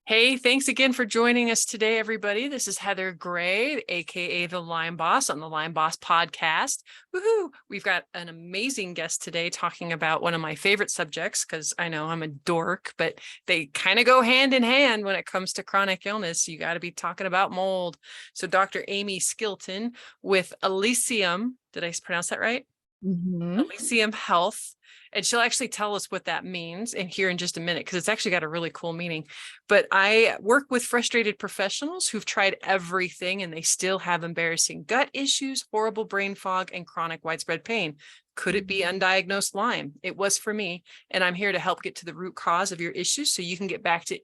Hey, thanks again for joining us today, everybody. This is Heather Gray, aka TheLymeBoss on the LymeBoss podcast. Woohoo! We've got an amazing guest today talking about one of my favorite subjects, because I know I'm a dork, but they kind of go hand in hand when it comes to chronic illness. You got to be talking about mold. So Dr. Amie Skilton with Elysium, did I pronounce that right? Elysium Health. And she'll actually tell us what that means in here in just a minute, because it's actually got a really cool meaning. But I work with frustrated professionals who've tried everything and they still have embarrassing gut issues, horrible brain fog, and chronic widespread pain. Could it be undiagnosed Lyme? It was for me. And I'm here to help get to the root cause of your issues so you can get back to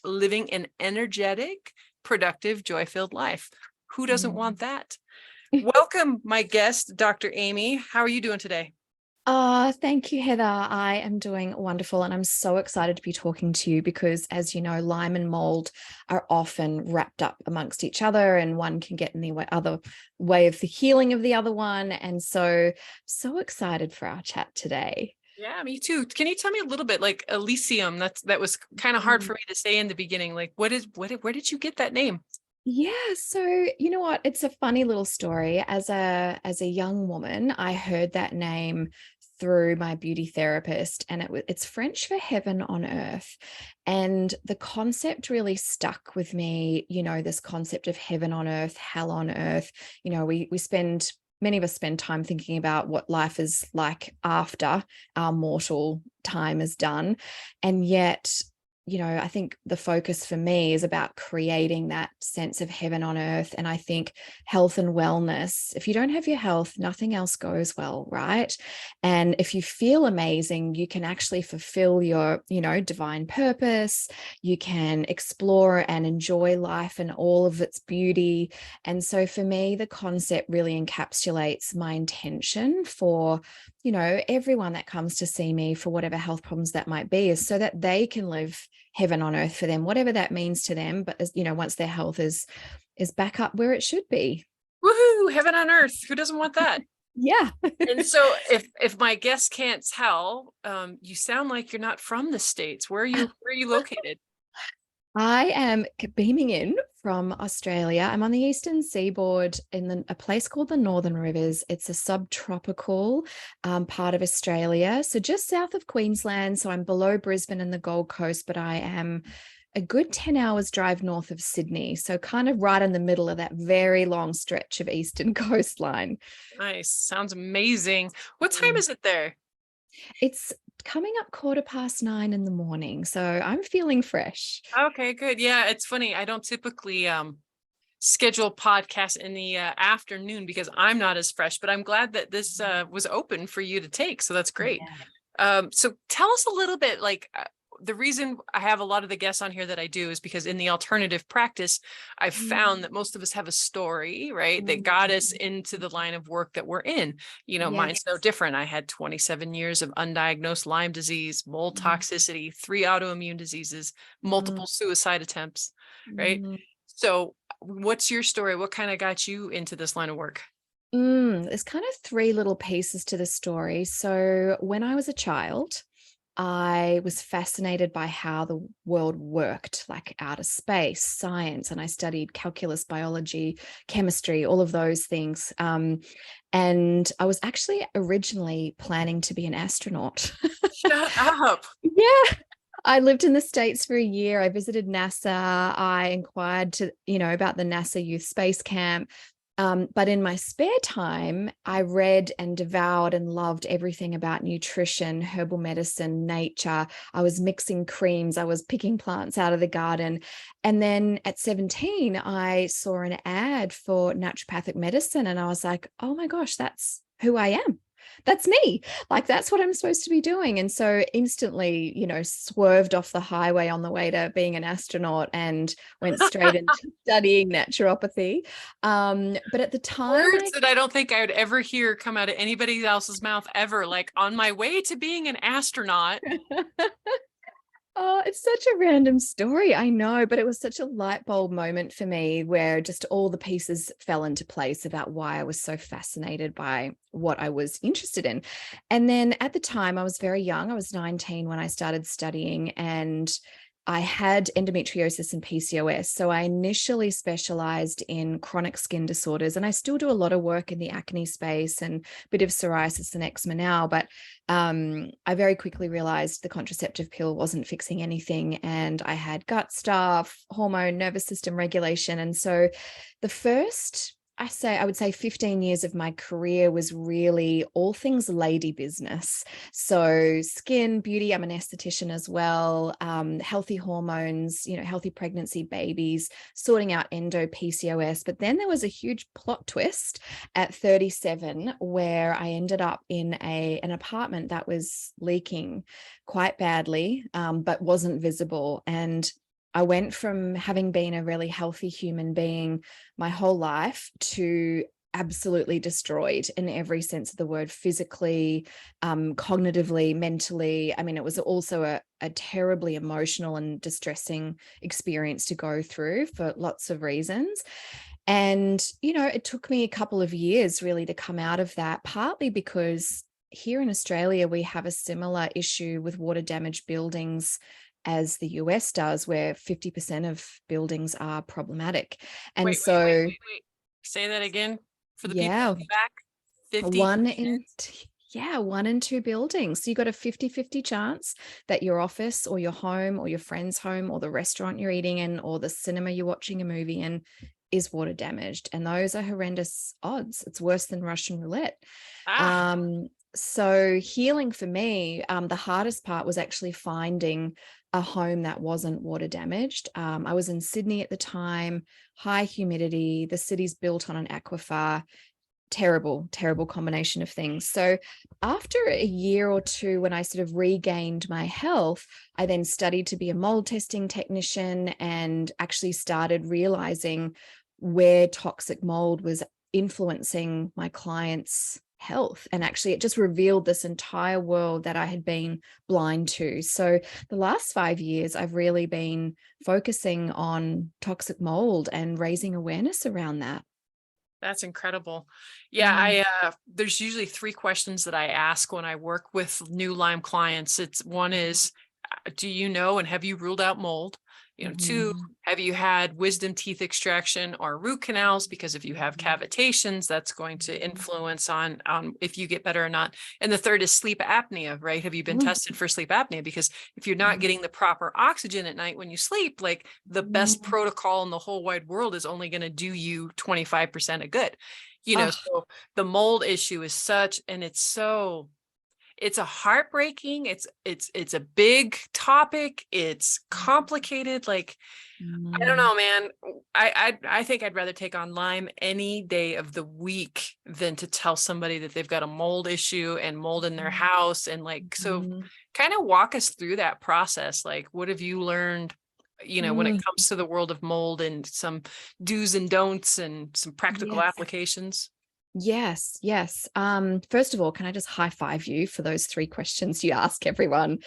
living an energetic, productive, joy-filled life. Who doesn't want that? Welcome, my guest, Dr. Amie. How are you doing today? Thank you, Heather. I am doing wonderful, and I'm so excited to be talking to you because, as you know, Lyme and mold are often wrapped up amongst each other, and one can get in the other way of the healing of the other one. And so excited for our chat today. Yeah, me too. Can you tell me a little bit, like Elysium? That was kind of hard for me to say in the beginning. Like, where did you get that name? Yeah, so you know what? It's a funny little story. As a young woman, I heard that name through my beauty therapist, and it's French for heaven on earth. And the concept really stuck with me, this concept of heaven on earth, hell on earth. Many of us spend time thinking about what life is like after our mortal time is done. And yet, I think the focus for me is about creating that sense of heaven on earth. And I think health and wellness, if you don't have your health, nothing else goes well, right? And if you feel amazing, you can actually fulfill your, divine purpose. You can explore and enjoy life and all of its beauty. And so for me, the concept really encapsulates my intention for, everyone that comes to see me for whatever health problems that might be, is so that they can live heaven on earth for them, whatever that means to them. But as once their health is back up where it should be. Woohoo! Heaven on earth. Who doesn't want that? Yeah. And so, if my guests can't tell, you sound like you're not from the States. Where are you located? I am beaming in from Australia. I'm on the eastern seaboard in a place called the Northern Rivers. It's a subtropical part of Australia, so just south of Queensland. So I'm below Brisbane and the Gold Coast, but I am a good 10 hours drive north of Sydney. So kind of right in the middle of that very long stretch of eastern coastline. Nice. Sounds amazing. What time is it there? It's coming up 9:15 in the morning, so I'm feeling fresh. Okay, good. Yeah, it's funny. I don't typically schedule podcasts in the afternoon because I'm not as fresh, but I'm glad that this was open for you to take. So that's great. So tell us a little bit, like, the reason I have a lot of the guests on here that I do is because in the alternative practice, I've found that most of us have a story, right, that got us into the line of work that we're in. Mine's no different. I had 27 years of undiagnosed Lyme disease, mold toxicity, 3 autoimmune diseases, multiple suicide attempts, right? So what's your story? What kind of got you into this line of work? There's kind of 3 little pieces to the story. So when I was a child, I was fascinated by how the world worked, like outer space, science, and I studied calculus, biology, chemistry, all of those things. And I was actually originally planning to be an astronaut. Shut up. Yeah. I lived in the States for a year. I visited NASA. I inquired about the NASA Youth Space Camp. But in my spare time, I read and devoured and loved everything about nutrition, herbal medicine, nature. I was mixing creams. I was picking plants out of the garden. And then at 17, I saw an ad for naturopathic medicine. And I was like, oh my gosh, that's who I am. That's me. Like, that's what I'm supposed to be doing. And so instantly, swerved off the highway on the way to being an astronaut and went straight into studying naturopathy. But at the time, Words that I don't think I would ever hear come out of anybody else's mouth ever, like, on my way to being an astronaut. Oh, it's such a random story, I know, but it was such a light bulb moment for me where just all the pieces fell into place about why I was so fascinated by what I was interested in. And then at the time, I was very young. I was 19 when I started studying, and I had endometriosis and PCOS. So I initially specialized in chronic skin disorders, and I still do a lot of work in the acne space and a bit of psoriasis and eczema now. But I very quickly realized the contraceptive pill wasn't fixing anything. And I had gut stuff, hormone, nervous system regulation. And so the first, I would say 15 years of my career was really all things lady business. So skin, beauty, I'm an esthetician as well, healthy hormones, healthy pregnancy, babies, sorting out endo PCOS. But then there was a huge plot twist at 37 where I ended up in an apartment that was leaking quite badly, but wasn't visible. And I went from having been a really healthy human being my whole life to absolutely destroyed in every sense of the word, physically, cognitively, mentally. I mean, it was also a terribly emotional and distressing experience to go through for lots of reasons. And, it took me a couple of years really to come out of that, partly because here in Australia, we have a similar issue with water damaged buildings as the US does, where 50% of buildings are problematic. And Wait. Say that again for the people yeah, in the back. 50. one in two buildings. So you got a 50-50 chance that your office or your home or your friend's home or the restaurant you're eating in or the cinema you're watching a movie in is water damaged. And those are horrendous odds. It's worse than Russian roulette. So healing for me, the hardest part was actually finding a home that wasn't water damaged. I was in Sydney at the time, high humidity, the city's built on an aquifer, terrible combination of things. So after a year or two, when I sort of regained my health, I then studied to be a mold testing technician and actually started realizing where toxic mold was influencing my clients' health. And actually it just revealed this entire world that I had been blind to. So the last 5 years, I've really been focusing on toxic mold and raising awareness around that. That's incredible. Yeah, there's usually 3 questions that I ask when I work with new Lyme clients. One is, do you know and have you ruled out mold? 2, have you had wisdom teeth extraction or root canals? Because if you have cavitations, that's going to influence on if you get better or not. And the third is sleep apnea, right? Have you been tested for sleep apnea? Because if you're not getting the proper oxygen at night when you sleep, like the best protocol in the whole wide world is only going to do you 25% of good. So the mold issue is such, and it's a heartbreaking, it's a big topic. It's complicated. Like, I don't know, man. I think I'd rather take on Lyme any day of the week than to tell somebody that they've got a mold issue and mold in their house. And like, so kind of walk us through that process. Like, what have you learned, when it comes to the world of mold, and some do's and don'ts and some practical applications? Yes. First of all, can I just high five you for those 3 questions you ask everyone?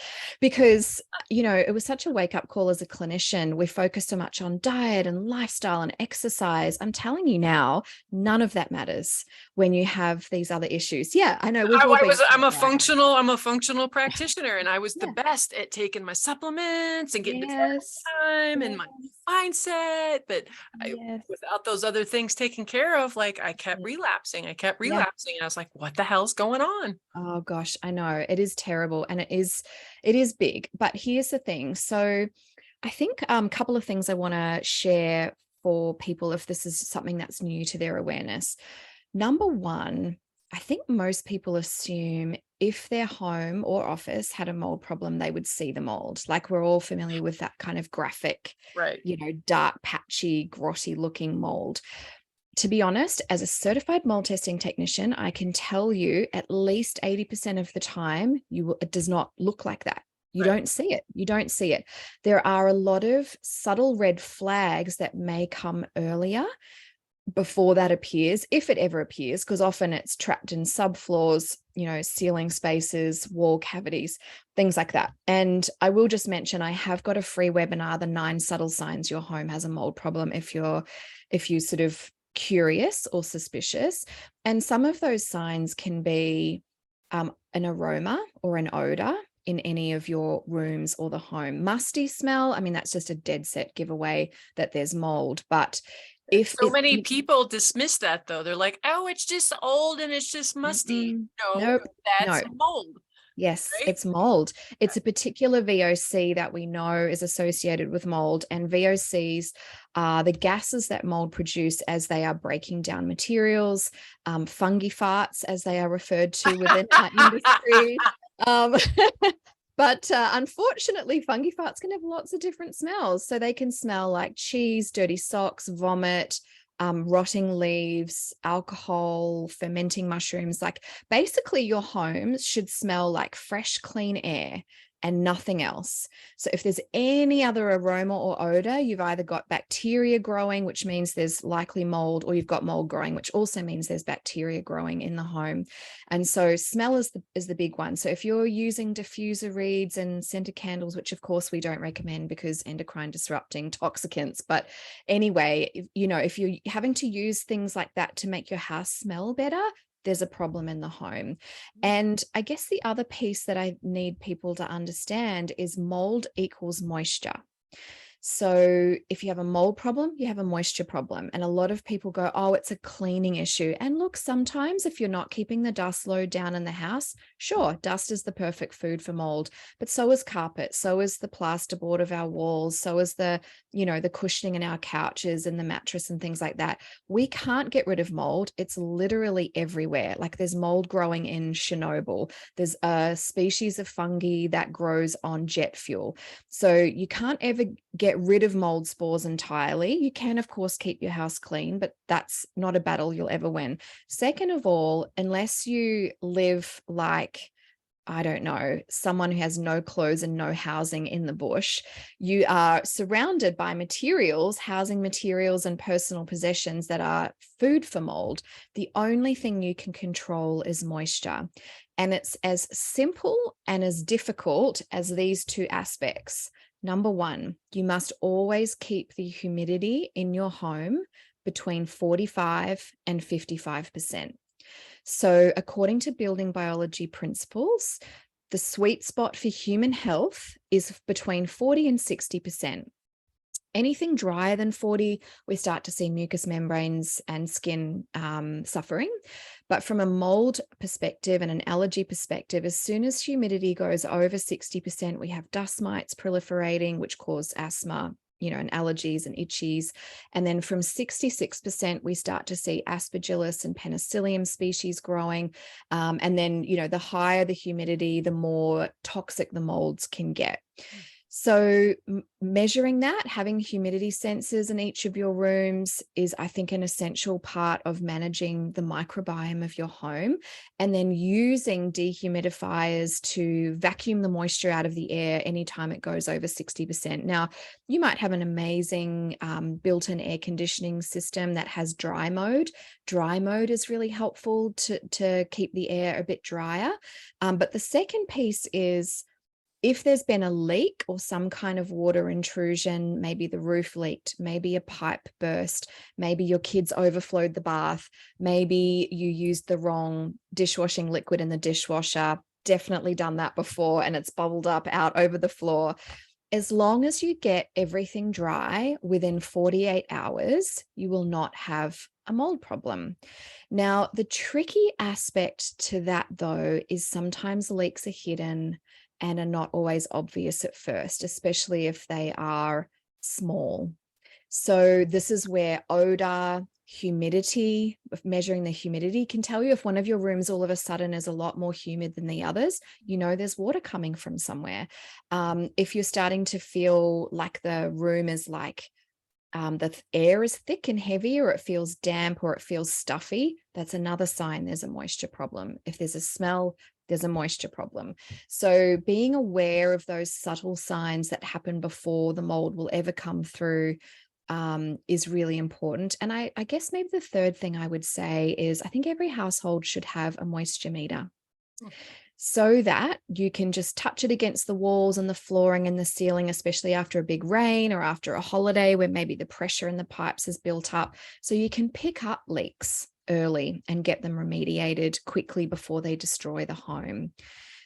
Because, it was such a wake up call as a clinician. We focus so much on diet and lifestyle and exercise. I'm telling you now, none of that matters when you have these other issues. Yeah, I know I'm a functional practitioner, and I was the best at taking my supplements and getting time and my mindset. But without those other things taken care of, like I kept relapsing. And I was like, what the hell's going on? Oh gosh, I know it is terrible, and it is big. But here's the thing. So I think a couple of things I want to share for people if this is something that's new to their awareness. Number one, I think most people assume if their home or office had a mold problem, they would see the mold. Like we're all familiar with that kind of graphic, right? Dark, patchy, grotty looking mold. To be honest, as a certified mold testing technician, I can tell you at least 80% of the time, it does not look like that. You don't see it. You don't see it. There are a lot of subtle red flags that may come earlier before that appears, if it ever appears, because often it's trapped in subfloors, ceiling spaces, wall cavities, things like that. And I will just mention, I have got a free webinar, the 9 subtle signs your home has a mold problem, if you sort of curious or suspicious. And some of those signs can be an aroma or an odor. in any of your rooms or the home. Musty smell, I mean, that's just a dead set giveaway that there's mold. But if So many people dismiss that though. They're like, oh, it's just old and it's just musty. No, nope, that's no. mold, Yes, right? it's mold. It's a particular VOC that we know is associated with mold, and VOCs are the gases that mold produce as they are breaking down materials, fungi farts, as they are referred to within our industry. Um, but unfortunately, fungi farts can have lots of different smells. So they can smell like cheese, dirty socks, vomit, rotting leaves, alcohol, fermenting mushrooms. Like basically your home should smell like fresh, clean air and nothing else. So if there's any other aroma or odor, you've either got bacteria growing, which means there's likely mold, or you've got mold growing, which also means there's bacteria growing in the home. And so smell is the big one. So if you're using diffuser reeds and scented candles, which of course we don't recommend because endocrine disrupting toxicants, but anyway, if you're having to use things like that to make your house smell better, there's a problem in the home. And I guess the other piece that I need people to understand is mold equals moisture. So if you have a mold problem, you have a moisture problem. And a lot of people go, oh, it's a cleaning issue. And look, sometimes if you're not keeping the dust load down in the house, sure, dust is the perfect food for mold, but so is carpet, so is the plasterboard of our walls, so is the cushioning in our couches and the mattress and things like that. We can't get rid of mold. It's literally everywhere. Like there's mold growing in Chernobyl. There's a species of fungi that grows on jet fuel. So you can't ever get rid of mold spores entirely. You can, of course, keep your house clean, but that's not a battle you'll ever win. Second of all, unless you live like, I don't know, someone who has no clothes and no housing in the bush, you are surrounded by materials, housing materials and personal possessions that are food for mold. The only thing you can control is moisture. And it's as simple and as difficult as these two aspects. Number one, you must always keep the humidity in your home between 45 and 55%. So according to building biology principles, the sweet spot for human health is between 40 and 60%. Anything drier than 40, we start to see mucous membranes and skin suffering. But from a mold perspective and an allergy perspective, as soon as humidity goes over 60%, we have dust mites proliferating, which cause asthma, and allergies and itchies. And then from 66%, we start to see aspergillus and penicillium species growing. And then, the higher the humidity, the more toxic the molds can get. So measuring that, having humidity sensors in each of your rooms is, I think, an essential part of managing the microbiome of your home, and then using dehumidifiers to vacuum the moisture out of the air anytime it goes over 60%. Now, you might have an amazing built-in air conditioning system that has dry mode. Dry mode is really helpful to keep the air a bit drier. But the second piece is, if there's been a leak or some kind of water intrusion, maybe the roof leaked, maybe a pipe burst, maybe your kids overflowed the bath, maybe you used the wrong dishwashing liquid in the dishwasher, definitely done that before, and it's bubbled up out over the floor. As long as you get everything dry within 48 hours, you will not have a mold problem. Now, the tricky aspect to that, though, is sometimes leaks are hidden and are not always obvious at first, especially if they are small. So this is where odor, humidity, measuring the humidity can tell you if one of your rooms all of a sudden is a lot more humid than the others, there's water coming from somewhere. If you're starting to feel like the room is like, the air is thick and heavy, or it feels damp, or it feels stuffy, that's another sign there's a moisture problem. If there's a smell, there's a moisture problem. So being aware of those subtle signs that happen before the mold will ever come through is really important. And I guess maybe the third thing I would say is, I think every household should have a moisture meter, so that you can just touch it against the walls and the flooring and the ceiling, especially after a big rain or after a holiday where maybe the pressure in the pipes has built up. So you can pick up leaks early and get them remediated quickly before they destroy the home.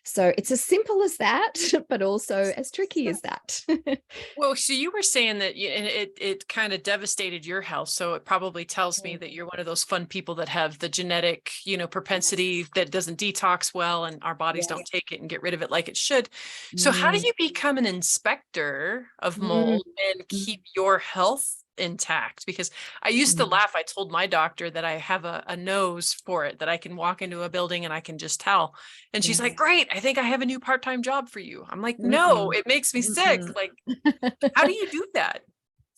So it's as simple as that, but also as tricky as that. Well, so you were saying that and it kind of devastated your health. So it probably tells me Mm. that you're one of those fun people that have the genetic, propensity that doesn't detox well and our bodies Yeah. don't take it and get rid of it like it should. So how do Mm, you become an inspector of mm, mold and mm, keep your health intact? Because I used to mm. laugh. I told my doctor that I have a nose for it, that I can walk into a building and I can just tell. And she's like, Yes. great, I think I have a new part-time job for you. I'm like, no, Mm-mm. it makes me sick. Mm-mm. Like, how do you do that?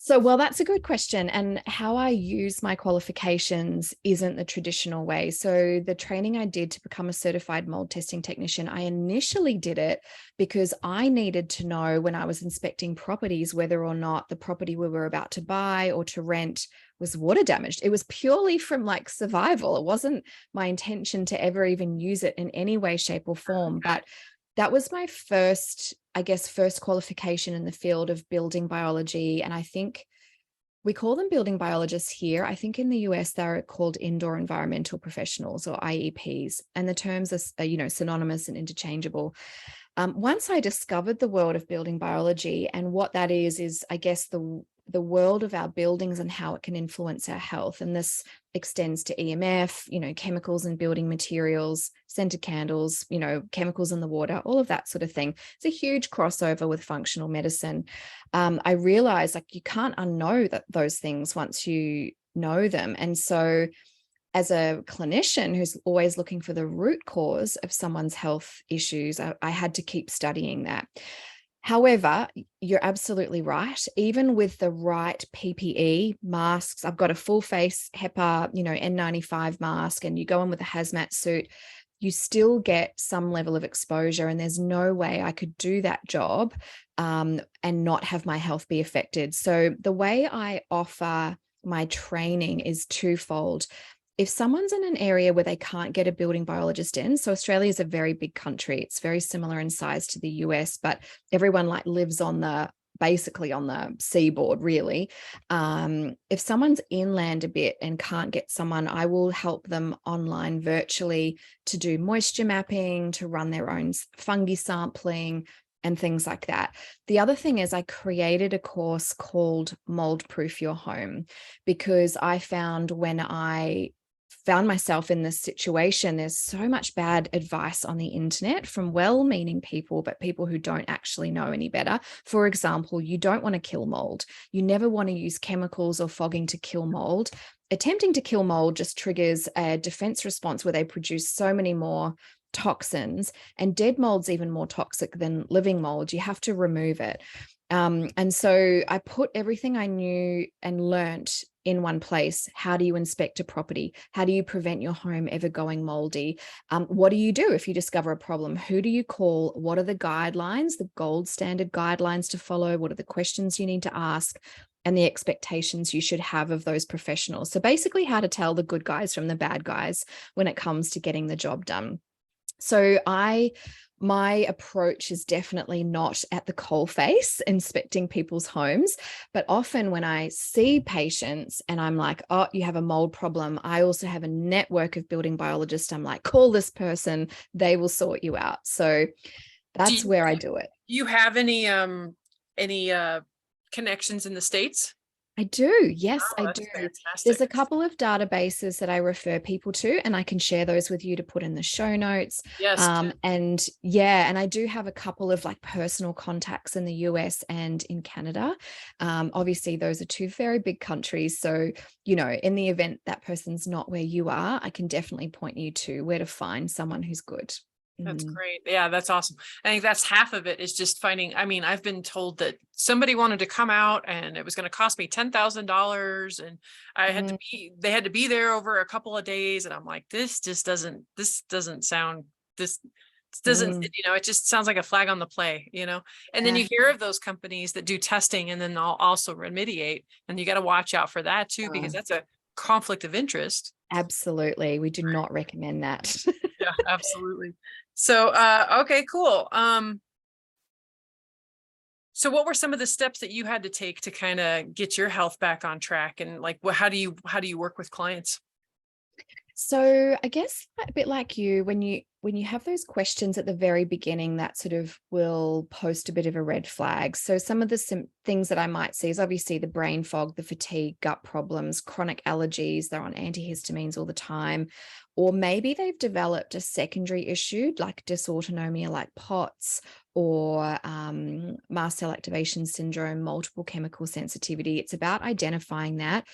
So, well, that's a good question. And how I use my qualifications isn't the traditional way. So, the training I did to become a certified mold testing technician, I initially did it because I needed to know when I was inspecting properties whether or not the property we were about to buy or to rent was water damaged. It was purely from like survival. It wasn't my intention to ever even use it in any way, shape, or form. But that was my first, I guess, first qualification in the field of building biology. And I think we call them building biologists here. I think in the US, they're called indoor environmental professionals or IEPs. And the terms are, synonymous and interchangeable. Once I discovered the world of building biology, and what that is I guess the world of our buildings and how it can influence our health. And this extends to EMF, chemicals and building materials, scented candles, chemicals in the water, all of that sort of thing. It's a huge crossover with functional medicine. I realized like you can't unknow those things once you know them. And so as a clinician who's always looking for the root cause of someone's health issues, I had to keep studying that. However, you're absolutely right. Even with the right PPE masks, I've got a full face HEPA, N95 mask, and you go in with a hazmat suit, you still get some level of exposure. And there's no way I could do that job and not have my health be affected. So the way I offer my training is twofold. If someone's in an area where they can't get a building biologist in, so Australia is a very big country. It's very similar in size to the US, but everyone like lives basically on the seaboard, really. If someone's inland a bit and can't get someone, I will help them online virtually to do moisture mapping, to run their own fungi sampling, and things like that. The other thing is I created a course called Mold Proof Your Home, because I found when I found myself in this situation, there's so much bad advice on the internet from well-meaning people, but people who don't actually know any better. For example, you don't want to kill mold. You never want to use chemicals or fogging to kill mold. Attempting to kill mold just triggers a defense response where they produce so many more toxins, and dead mold's even more toxic than living mold. You have to remove it. And so I put everything I knew and learnt in one place. How do you inspect a property? How do you prevent your home ever going moldy? What do you do if you discover a problem? Who do you call? What are the guidelines, the gold standard guidelines to follow? What are the questions you need to ask? And the expectations you should have of those professionals. So basically how to tell the good guys from the bad guys when it comes to getting the job done. So my approach is definitely not at the coalface inspecting people's homes, but often when I see patients and I'm like, oh, you have a mold problem, I also have a network of building biologists. I'm like, call this person, they will sort you out. So that's where I do it. Do you have any connections in the States? I do. Yes, Oh, I do. that's There's fantastic. a couple of databases that I refer people to, and I can share those with you to put in the show notes. Yes. And yeah, and I do have a couple of like personal contacts in the US and in Canada. Obviously, those are two very big countries. So, in the event that person's not where you are, I can definitely point you to where to find someone who's good. That's Mhm. great. Yeah, that's awesome. I think that's half of it is just finding. I mean, I've been told that somebody wanted to come out and it was going to cost me $10,000 and Mm, they had to be there over a couple of days. And I'm like, this doesn't sound, this doesn't, mm, it just sounds like a flag on the play, and then yeah. you hear of those companies that do testing and then they'll also remediate. And you got to watch out for that too, because that's a conflict of interest. Absolutely. We do not recommend that. Yeah, absolutely. So, okay, cool. So what were some of the steps that you had to take to kind of get your health back on track? And like, how do you work with clients? So I guess a bit like you, when you have those questions at the very beginning, that sort of will post a bit of a red flag. So some of the things that I might see is obviously the brain fog, the fatigue, gut problems, chronic allergies. They're on antihistamines all the time, or maybe they've developed a secondary issue like dysautonomia, like POTS, or mast cell activation syndrome, multiple chemical sensitivity. It's about identifying that.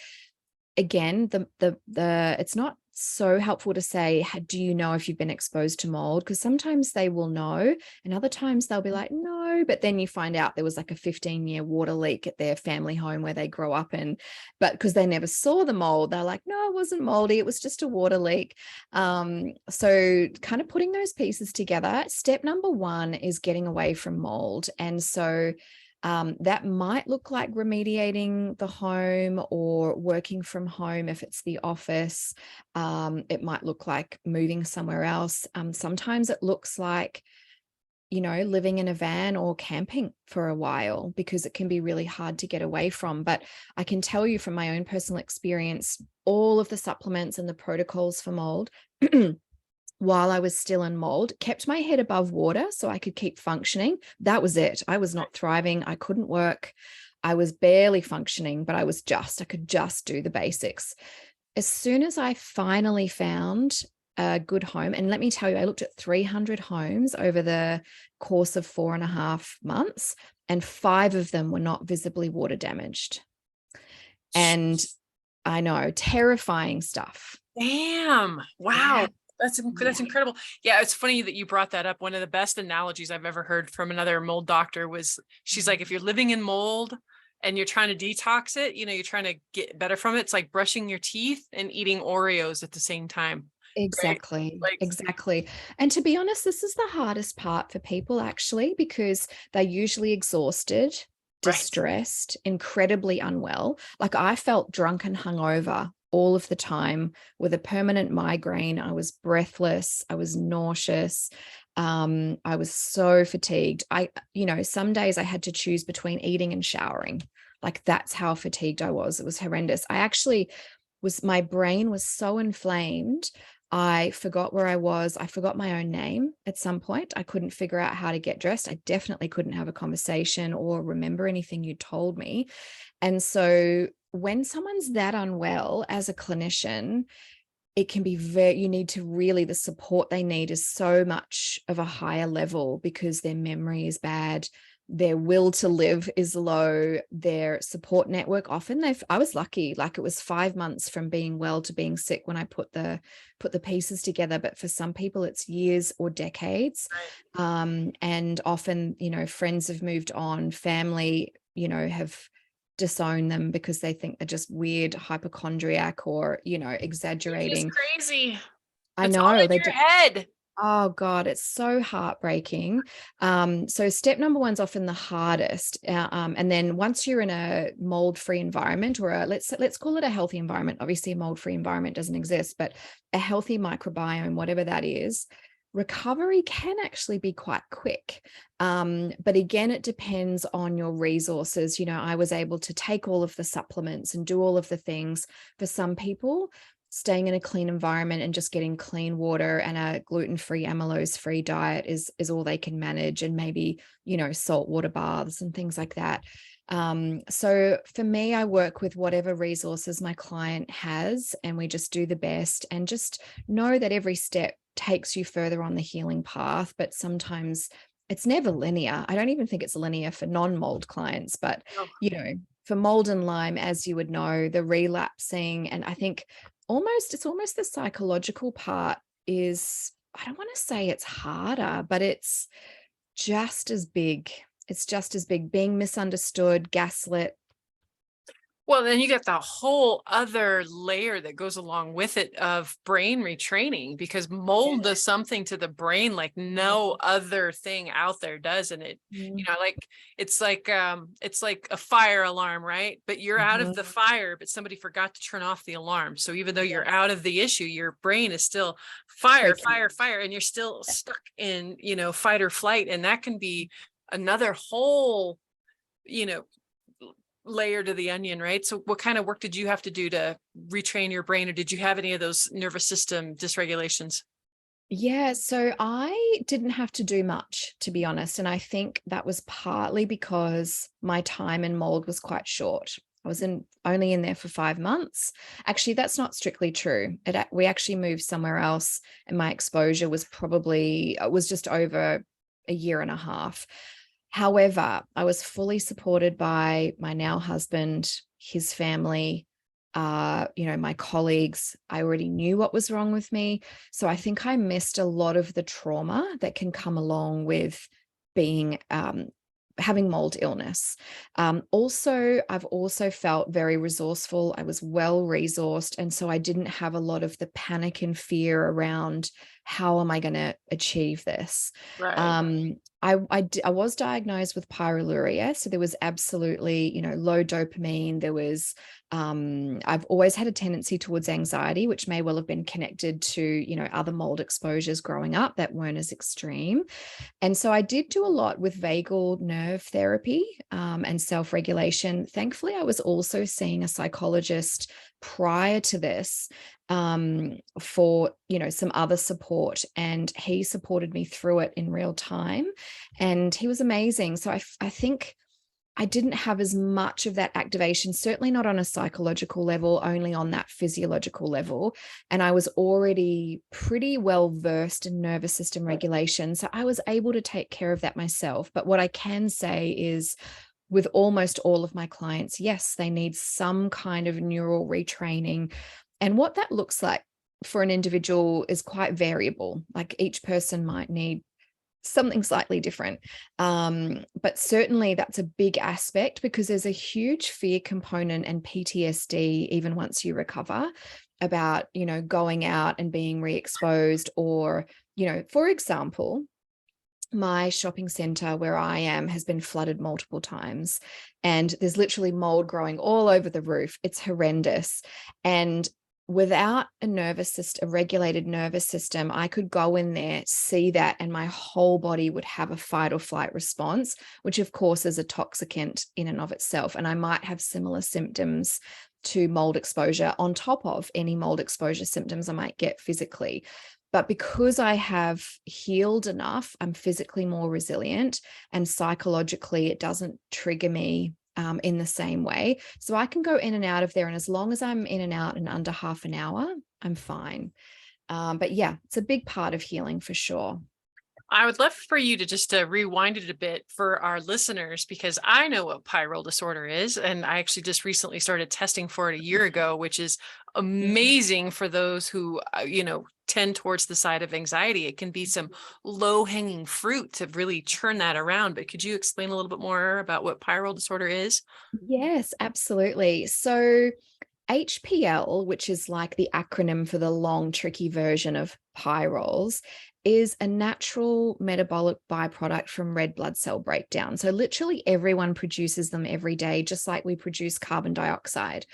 Again, it's not so helpful to say, do you know if you've been exposed to mold? Because sometimes they will know, and other times they'll be like, no, but then you find out there was like a 15-year water leak at their family home where they grow up in, but because they never saw the mold, they're like, no, it wasn't moldy, it was just a water leak. So kind of putting those pieces together. Step number one is getting away from mold. And so that might look like remediating the home or working from home if it's the office. It might look like moving somewhere else. Sometimes it looks like, living in a van or camping for a while, because it can be really hard to get away from. But I can tell you from my own personal experience, all of the supplements and the protocols for mold while I was still in mold kept my head above water so I could keep functioning. That was it. I was not thriving. I couldn't work. I was barely functioning, but I could just do the basics. As soon as I finally found a good home, and let me tell you, I looked at 300 homes over the course of 4.5 months, and 5 of them were not visibly water damaged. And I know, terrifying stuff. Damn. Wow. Yeah. That's incredible. Yeah, it's funny that you brought that up. One of the best analogies I've ever heard from another mold doctor was, she's like, if you're living in mold and you're trying to detox it, you're trying to get better from it, it's like brushing your teeth and eating Oreos at the same time. Exactly. Right? Like, Exactly. And to be honest, this is the hardest part for people actually, because they're usually exhausted, right. distressed, incredibly unwell. Like I felt drunk and hungover all of the time with a permanent migraine. I was breathless. I was nauseous. I was so fatigued. Some days I had to choose between eating and showering. Like that's how fatigued I was. It was horrendous. My brain was so inflamed. I forgot where I was. I forgot my own name at some point. I couldn't figure out how to get dressed. I definitely couldn't have a conversation or remember anything you told me. And so when someone's that unwell as a clinician, it can be you need to really, the support they need is so much of a higher level because their memory is bad. Their will to live is low, their support network often I was lucky, like it was 5 months from being well to being sick when I put the pieces together, but for some people it's years or decades. And often friends have moved on, family have disowned them because they think they're just weird hypochondriac or exaggerating. It's crazy. I It's all know in they your head. Oh God, it's so heartbreaking. So step number one's often the hardest. And then once you're in a mold-free environment, or let's call it a healthy environment. Obviously, a mold-free environment doesn't exist, but a healthy microbiome, whatever that is, recovery can actually be quite quick. But again, it depends on your resources. I was able to take all of the supplements and do all of the things. For some people, staying in a clean environment and just getting clean water and a gluten-free, amylose-free diet is all they can manage, and maybe, saltwater baths and things like that. So for me, I work with whatever resources my client has, and we just do the best and just know that every step takes you further on the healing path, but sometimes it's never linear. I don't even think it's linear for non-mold clients, but for mold and Lyme, as you would know, the relapsing, and I think it's almost the psychological part is, I don't want to say it's harder, but it's just as big. It's just as big, being misunderstood, gaslit. Well, then you get the whole other layer that goes along with it of brain retraining, because mold does something to the brain like no other thing out there does. And it, it's like a fire alarm, right? But you're out of the fire, but somebody forgot to turn off the alarm. So even though you're out of the issue, your brain is still fire, and you're still stuck in, fight or flight. And that can be another whole, layer to the onion, right? So what kind of work did you have to do to retrain your brain, or did you have any of those nervous system dysregulations? Yeah, so I didn't have to do much, to be honest. And I think that was partly because my time in mold was quite short. I was only in there for 5 months. Actually, that's not strictly true. We actually moved somewhere else, and my exposure was probably it was just over a year and a half. However, I was fully supported by my now husband, his family, my colleagues. I already knew what was wrong with me. So I think I missed a lot of the trauma that can come along with being having mold illness. I've also felt very resourceful. I was well resourced. And so I didn't have a lot of the panic and fear around how am I going to achieve this? Right. I was diagnosed with pyroluria. So there was absolutely, low dopamine. There was, I've always had a tendency towards anxiety, which may well have been connected to, other mold exposures growing up that weren't as extreme. And so I did do a lot with vagal nerve therapy and self-regulation. Thankfully, I was also seeing a psychologist prior to this for, some other support. And he supported me through it in real time. And he was amazing. So I think I didn't have as much of that activation, certainly not on a psychological level, only on that physiological level. And I was already pretty well versed in nervous system regulation. So I was able to take care of that myself. But what I can say is, with almost all of my clients, yes, they need some kind of neural retraining. And what that looks like for an individual is quite variable. Like each person might need something slightly different. But certainly that's a big aspect because there's a huge fear component and PTSD, even once you recover, about, going out and being re-exposed or, for example, my shopping center where I am has been flooded multiple times and there's literally mold growing all over the roof. It's horrendous. And without a regulated nervous system, I could go in there, see that, and my whole body would have a fight or flight response, which of course is a toxicant in and of itself. And I might have similar symptoms to mold exposure on top of any mold exposure symptoms I might get physically. But because I have healed enough, I'm physically more resilient, and psychologically, it doesn't trigger me in the same way. So I can go in and out of there. And as long as I'm in and out in under half an hour, I'm fine. But yeah, it's a big part of healing for sure. I would love for you to just rewind it a bit for our listeners, because I know what pyrrole disorder is. And I actually just recently started testing for it a year ago, which is amazing for those who, tend towards the side of anxiety. It can be some low hanging fruit to really turn that around. But could you explain a little bit more about what pyrrole disorder is? Yes, absolutely. So HPL, which is like the acronym for the long, tricky version of pyrroles, is a natural metabolic byproduct from red blood cell breakdown. So literally everyone produces them every day, just like we produce carbon dioxide.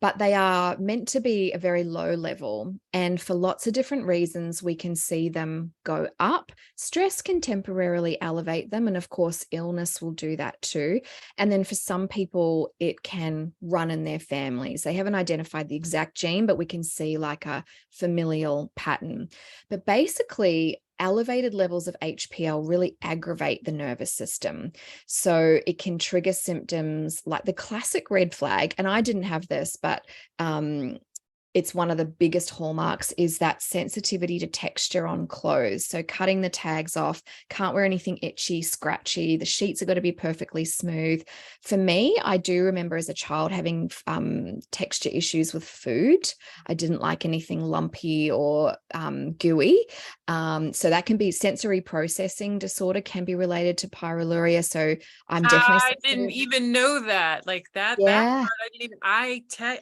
But they are meant to be a very low level. And for lots of different reasons, we can see them go up. Stress can temporarily elevate them. And of course, illness will do that too. And then for some people, it can run in their families. They haven't identified the exact gene, but we can see like a familial pattern. But basically, elevated levels of HPL really aggravate the nervous system. So it can trigger symptoms like the classic red flag. And I didn't have this, but it's one of the biggest hallmarks is that sensitivity to texture on clothes. So cutting the tags off, can't wear anything itchy, scratchy. The sheets have got to be perfectly smooth. For me, I do remember as a child having texture issues with food. I didn't like anything lumpy or gooey. So that can be sensory processing disorder, can be related to pyroluria. So I'm definitely I didn't even know that. Like that Yeah. part, I didn't even.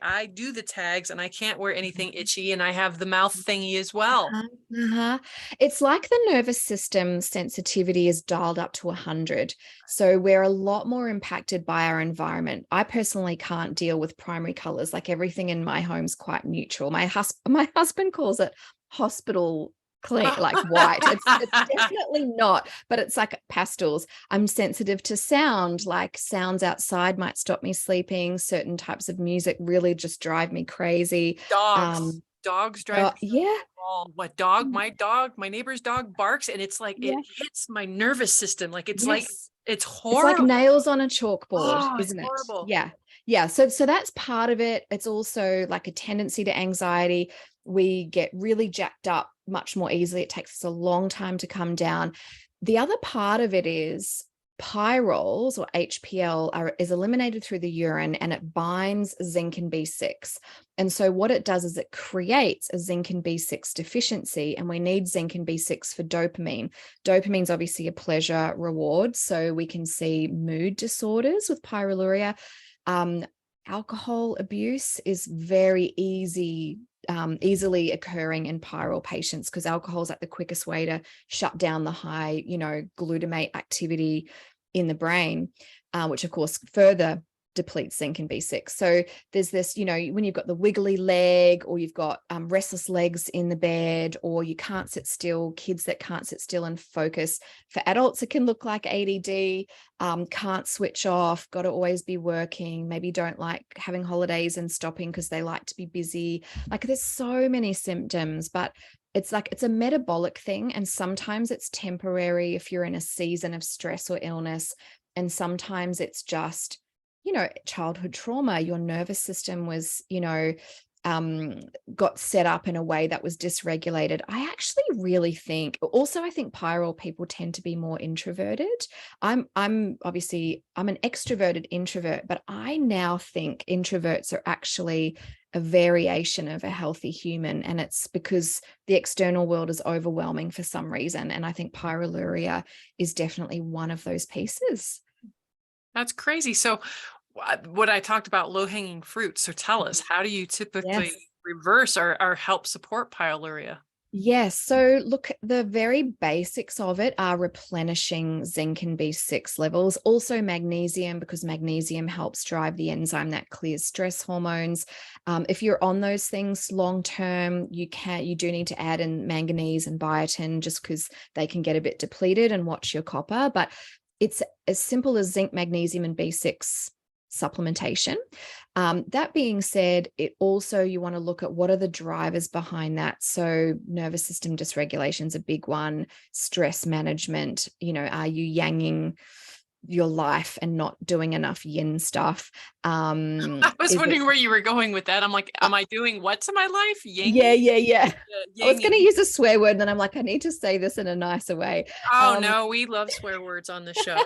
I do the tags, and I can't wear anything itchy, and I have the mouth thingy as well. Uh-huh. It's like the nervous system sensitivity is dialed up to 100. So we're a lot more impacted by our environment. I personally can't deal with primary colors. Like everything in my home's quite neutral. My husband calls it hospital clean, like white. It's definitely not, but it's like pastels. I'm sensitive to sound, like sounds outside might stop me sleeping. Certain types of music really just drive me crazy. Dogs drive me Yeah. all. What dog? My neighbor's dog barks, and it's like it Yeah. hits my nervous system. Like it's Yes. it's It's like horrible. nails on a chalkboard, Oh, it's isn't it? horrible. Yeah. Yeah. So that's part of it. It's also like a tendency to anxiety. We get really jacked up much more easily. It takes us a long time to come down. The other part of it is pyrroles, or HPL, is eliminated through the urine, and it binds zinc and B6. And so what it does is it creates a zinc and B6 deficiency, and we need zinc and B6 for dopamine. Dopamine is obviously a pleasure reward, so we can see mood disorders with pyroluria. Alcohol abuse is very easily occurring in pyrrole patients, because alcohol is like the quickest way to shut down the high, glutamate activity in the brain, which of course further depletes zinc and B6. So there's this, when you've got the wiggly leg, or you've got restless legs in the bed, or you can't sit still, kids that can't sit still and focus. For adults, it can look like ADD, can't switch off, got to always be working, maybe don't like having holidays and stopping because they like to be busy. Like there's so many symptoms, but it's a metabolic thing. And sometimes it's temporary if you're in a season of stress or illness. And sometimes it's just, childhood trauma. Your nervous system was, got set up in a way that was dysregulated. I actually really think, also, I think pyrrole people tend to be more introverted. I'm obviously an extroverted introvert, but I now think introverts are actually a variation of a healthy human. And it's because the external world is overwhelming for some reason. And I think pyroluria is definitely one of those pieces. That's crazy. So what I talked about, low-hanging fruit. So tell us, how do you typically reverse or help support pyroluria? Yes. So look, the very basics of it are replenishing zinc and B6 levels, also magnesium, because magnesium helps drive the enzyme that clears stress hormones. If you're on those things long term, you do need to add in manganese and biotin, just because they can get a bit depleted, and watch your copper. But it's as simple as zinc, magnesium, and B6 supplementation. That being said, you want to look at what are the drivers behind that. So nervous system dysregulation is a big one. Stress management, are you yanging your life and not doing enough yin stuff? I was wondering where you were going with that. I'm like, am I doing what to my life? Yeah. I was going to Yanging. use a swear word, and then I'm like, I need to say this in a nicer way. Oh no, we love swear words on the show.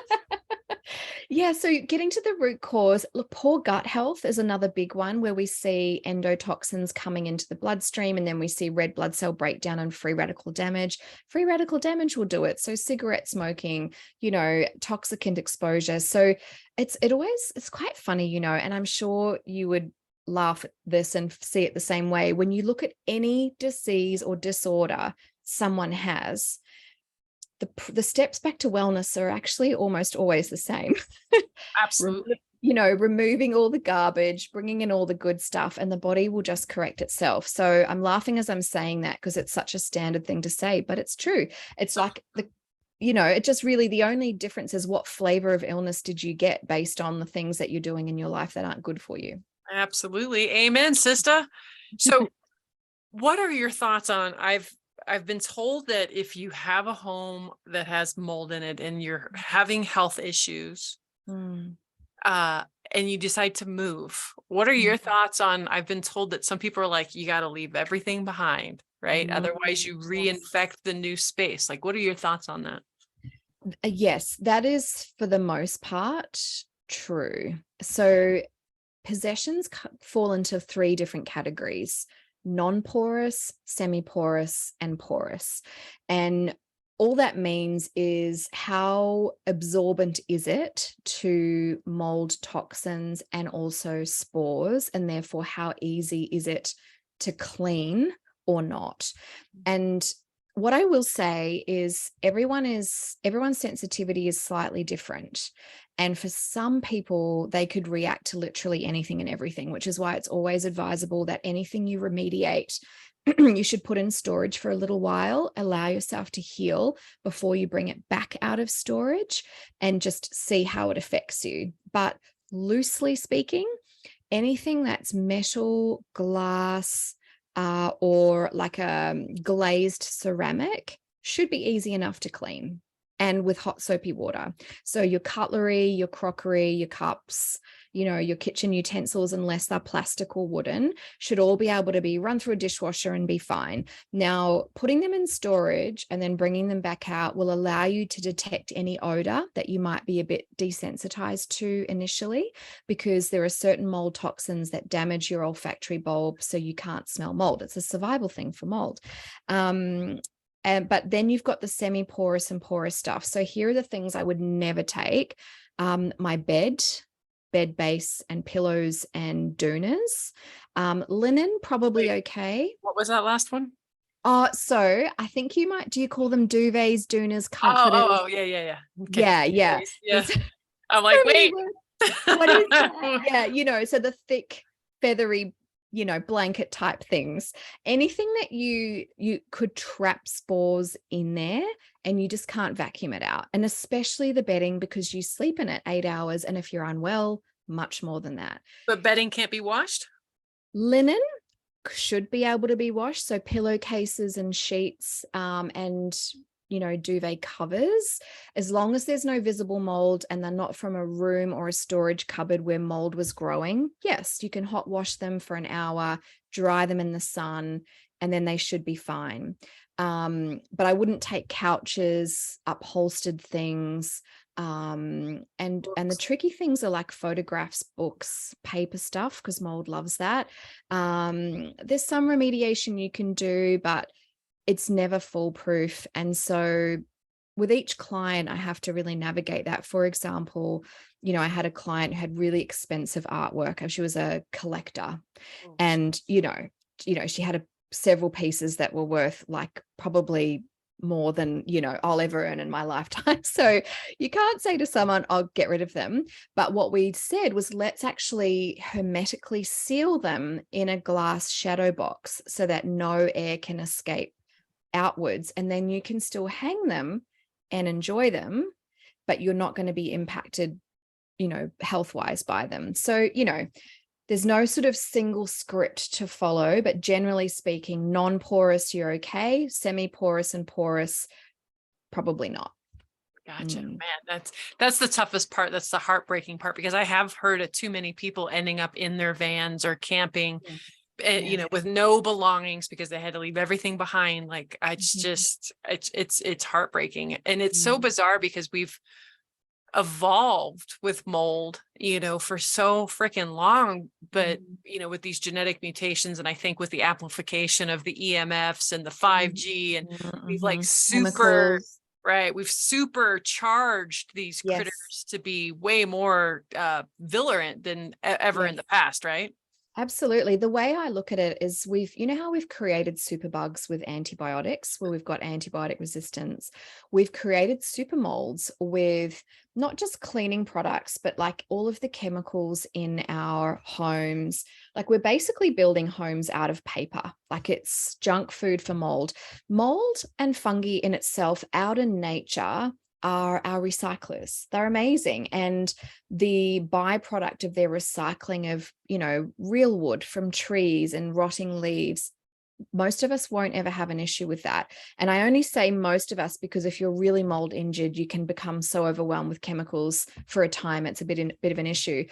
Yeah, so getting to the root cause, look, poor gut health is another big one, where we see endotoxins coming into the bloodstream, and then we see red blood cell breakdown and free radical damage. Free radical damage will do it. So cigarette smoking, toxicant exposure. So it's quite funny, and I'm sure you would laugh at this and see it the same way. When you look at any disease or disorder someone has, the steps back to wellness are actually almost always the same. Absolutely. Removing all the garbage, bringing in all the good stuff, and the body will just correct itself. So I'm laughing as I'm saying that, because it's such a standard thing to say, but it's true. It's like it just really, the only difference is what flavor of illness did you get based on the things that you're doing in your life that aren't good for you. Absolutely. Amen, sister. So what are your thoughts on, I've been told that if you have a home that has mold in it and you're having health issues, and you decide to move, what are your thoughts on, I've been told that some people are like, you got to leave everything behind, right? Otherwise you reinfect the new space. Like, what are your thoughts on that? Yes, that is for the most part true. So possessions fall into 3 different categories: non-porous, semi-porous, and porous. And all that means is, how absorbent is it to mold toxins and also spores, and therefore how easy is it to clean or not? And what I will say is everyone's sensitivity is slightly different. And for some people, they could react to literally anything and everything, which is why it's always advisable that anything you remediate, you should put in storage for a little while, allow yourself to heal before you bring it back out of storage, and just see how it affects you. But loosely speaking, anything that's metal, glass, or like a glazed ceramic should be easy enough to clean, and with hot soapy water. So your cutlery, your crockery, your cups, your kitchen utensils, unless they're plastic or wooden, should all be able to be run through a dishwasher and be fine. Now, putting them in storage and then bringing them back out will allow you to detect any odor that you might be a bit desensitized to initially, because there are certain mold toxins that damage your olfactory bulb, so you can't smell mold. It's a survival thing for mold. But then you've got the semi-porous and porous stuff. So here are the things I would never take. My bed base and pillows and doonas. Linen, probably Wait, okay. what was that last one? So I think do you call them duvets, doonas, comforters? Oh, yeah. Okay. Yeah. Yeah. There's I'm like, so many wait. words. What is that? Yeah, so the thick, feathery, blanket type things. Anything that you could trap spores in there, and you just can't vacuum it out. And especially the bedding, because you sleep in it 8 hours, and if you're unwell, much more than that. But bedding can't be washed? Linen should be able to be washed. So pillowcases and sheets, and duvet covers, as long as there's no visible mold and they're not from a room or a storage cupboard where mold was growing. Yes, you can hot wash them for an hour, dry them in the sun, and then they should be fine. But I wouldn't take couches, upholstered things. And the tricky things are like photographs, books, paper stuff, because mold loves that. There's some remediation you can do, but it's never foolproof. And so with each client, I have to really navigate that. For example, I had a client who had really expensive artwork. She was a collector, and, she had several pieces that were worth like probably more than, I'll ever earn in my lifetime. So you can't say to someone, I'll get rid of them. But what we said was, let's actually hermetically seal them in a glass shadow box so that no air can escape outwards, and then you can still hang them and enjoy them, but you're not going to be impacted, health-wise by them. So, there's no sort of single script to follow, but generally speaking, non-porous, you're okay. Semi-porous and porous, probably not. Gotcha. Man, that's the toughest part. That's the heartbreaking part, because I have heard of too many people ending up in their vans or camping, with no belongings because they had to leave everything behind. Like, it's just, it's heartbreaking. And it's so bizarre because we've evolved with mold, for so freaking long, but, with these genetic mutations, and I think with the amplification of the EMFs and the 5G, and we've like chemicals. we've supercharged these critters to be way more virulent than ever in the past, right? Absolutely. The way I look at it is how we've created superbugs with antibiotics, where we've got antibiotic resistance. We've created super molds with not just cleaning products, but like all of the chemicals in our homes. Like, we're basically building homes out of paper. Like, it's junk food for mold. Mold and fungi in itself, out in nature, are our recyclers. They're amazing. And the byproduct of their recycling of, real wood from trees and rotting leaves, most of us won't ever have an issue with that. And I only say most of us because if you're really mold injured, you can become so overwhelmed with chemicals for a time. It's a bit of an issue.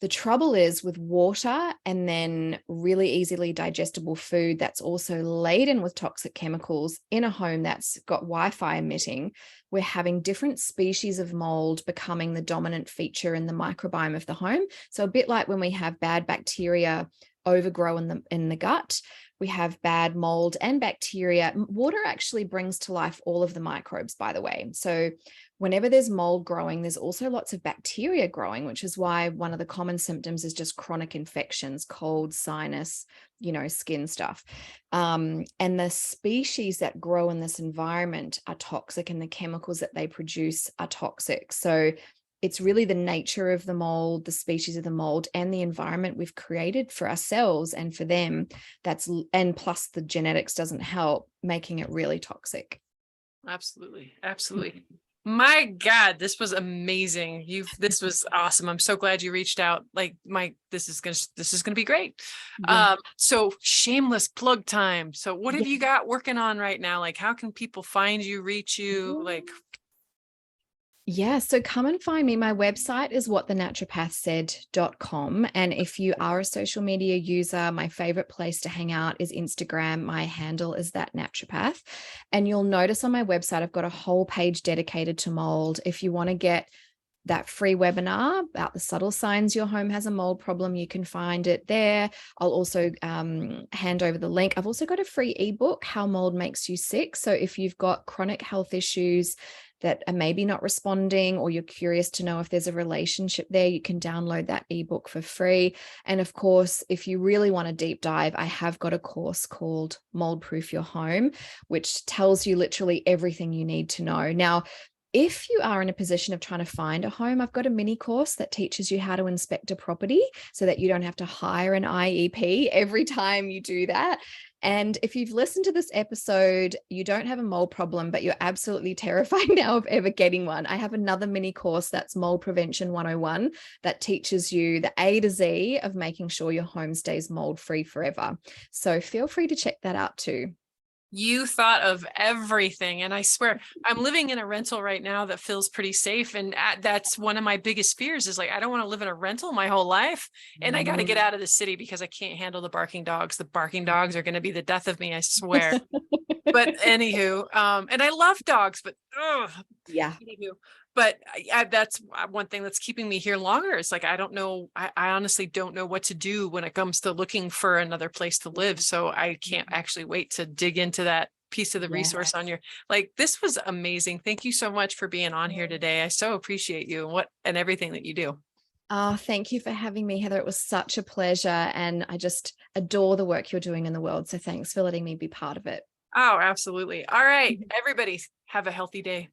The trouble is with water and then really easily digestible food that's also laden with toxic chemicals in a home that's got Wi-Fi emitting, we're having different species of mold becoming the dominant feature in the microbiome of the home. So a bit like when we have bad bacteria overgrow in the gut, we have bad mold and bacteria. Water actually brings to life all of the microbes, by the way. So whenever there's mold growing, there's also lots of bacteria growing, which is why one of the common symptoms is just chronic infections, cold, sinus, skin stuff. And the species that grow in this environment are toxic, and the chemicals that they produce are toxic. So it's really the nature of the mold, the species of the mold, and the environment we've created for ourselves and for them. And plus the genetics doesn't help, making it really toxic. Absolutely. Absolutely. My God, this was amazing. This was awesome. I'm so glad you reached out. Like this is gonna be great. Yeah. So shameless plug time. So what have Yeah. you got working on right now? Like, how can people find you, reach you? Like, Yeah, so come and find me. My website is whatthenaturopathsaid.com. And if you are a social media user, my favorite place to hang out is Instagram. My handle is thatnaturopath. And you'll notice on my website, I've got a whole page dedicated to mold. If you want to get that free webinar about the subtle signs your home has a mold problem, you can find it there. I'll also hand over the link. I've also got a free ebook, How Mold Makes You Sick. So if you've got chronic health issues that are maybe not responding, or you're curious to know if there's a relationship there, you can download that ebook for free. And of course, if you really want a deep dive, I have got a course called Mold Proof Your Home, which tells you literally everything you need to know. Now, if you are in a position of trying to find a home, I've got a mini course that teaches you how to inspect a property so that you don't have to hire an IEP every time you do that. And if you've listened to this episode, you don't have a mold problem, but you're absolutely terrified now of ever getting one, I have another mini course that's Mold Prevention 101 that teaches you the A to Z of making sure your home stays mold free forever. So feel free to check that out too. you thought of everything. And I swear, I'm living in a rental right now that feels pretty safe. And that's one of my biggest fears is like, I don't want to live in a rental my whole life. And I got to get out of the city because I can't handle the barking dogs. The barking dogs are going to be the death of me, I swear. But anywho, and I love dogs, but Yeah. anywho. But that's one thing that's keeping me here longer. It's like, I don't know. I honestly don't know what to do when it comes to looking for another place to live. So I can't actually wait to dig into that piece of the resource on your, like, this was amazing. Thank you so much for being on here today. I so appreciate you and everything that you do. Oh, thank you for having me, Heather. It was such a pleasure. And I just adore the work you're doing in the world. So thanks for letting me be part of it. Oh, absolutely. All right, everybody have a healthy day.